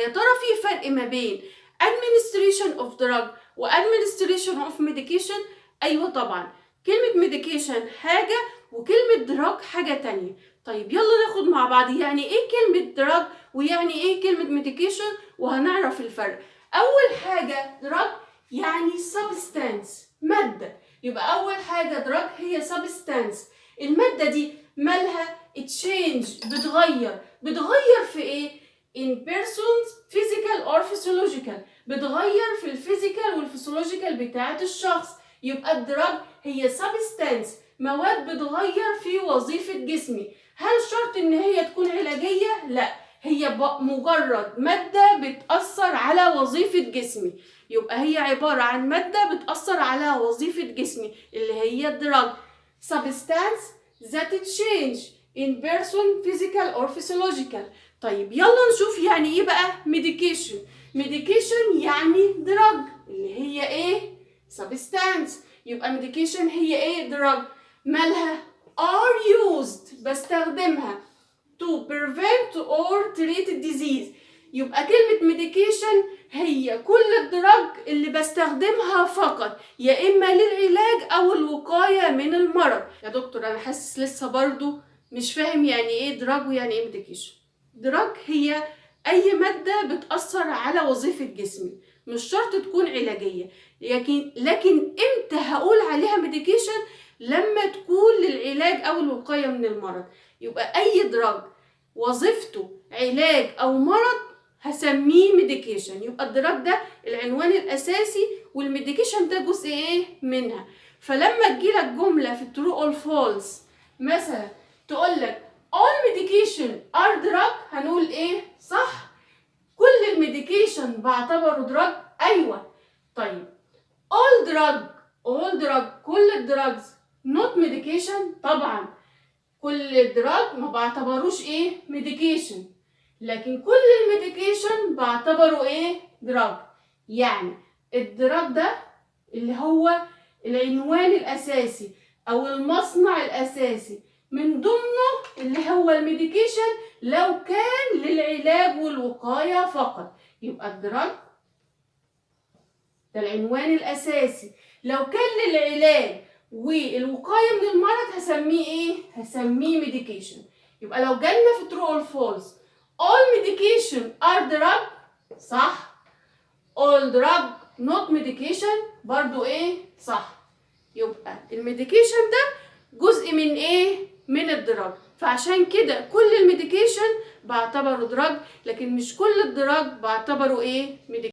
يا ترى في فرق ما بين administration of drug و administration of medication؟ أيوة طبعا، كلمة medication حاجة وكلمة drug حاجة تانية. طيب يلا ناخد مع بعض يعني ايه كلمة drug ويعني ايه كلمة medication وهنعرف الفرق. أول حاجة drug يعني substance، مادة. يبقى أول حاجة drug هي substance. المادة دي مالها change، بتغير في ايه؟ in persons physical or physiological، بتغير في الفيزيكال والفسيولوجيكال بتاعة الشخص. يبقى الدراج هي substance، مواد بتغير في وظيفة جسمي. هل شرط ان هي تكون علاجية؟ لا، هي مجرد مادة بتأثر على وظيفة جسمي. يبقى هي عبارة عن مادة بتأثر على وظيفة جسمي اللي هي الدراج. substance that change in person physical or physiological. طيب يلا نشوف يعني ايه بقى medication. medication يعني دراج اللي هي ايه؟ substance. يبقى medication هي ايه؟ دراج. مالها؟ are used، بستخدمها to prevent or treat disease. يبقى كلمة medication هي كل الدراج اللي بستخدمها فقط يا إما للعلاج أو الوقاية من المرض. يا دكتور أنا حاسس لسه برضو مش فاهم يعني إيه دراج ويعني إيه medication. دراج هي أي مادة بتأثر على وظيفة جسمي، مش شرط تكون علاجية. لكن إمتى هقول عليها medication؟ لما تكون للعلاج أو الوقاية من المرض. يبقى أي دراج وظيفته علاج أو مرض هسميه ميديكيشن. يبقى الدراج ده العنوان الأساسي والميديكيشن ده جزء إيه منها. فلما تجيلك جملة في true or false مثلا تقولك all medication are drug، هنقول إيه؟ صح، كل الميديكيشن بعتبره دراج. أيوة. طيب all drug كل الدراجز not medication؟ طبعا كل الدراج ما بعتبروش ايه؟ ميديكيشن، لكن كل الميديكيشن بعتبره ايه؟ دراج. يعني الدراج ده اللي هو العنوان الاساسي او المصنع الاساسي من ضمنه اللي هو الميديكيشن لو كان للعلاج والوقاية فقط. يبقى الدراج ده العنوان الاساسي، لو كان للعلاج والوقاية من المرض هسميه ايه؟ هسميه medication. يبقى لو جالنا في true or false all medication are drug، صح. all drug not medication برضو ايه؟ صح. يبقى الميديكيشن ده جزء من ايه؟ من الدراج. فعشان كده كل الميديكيشن بعتبره دراج، لكن مش كل الدراج بعتبره ايه؟ medication.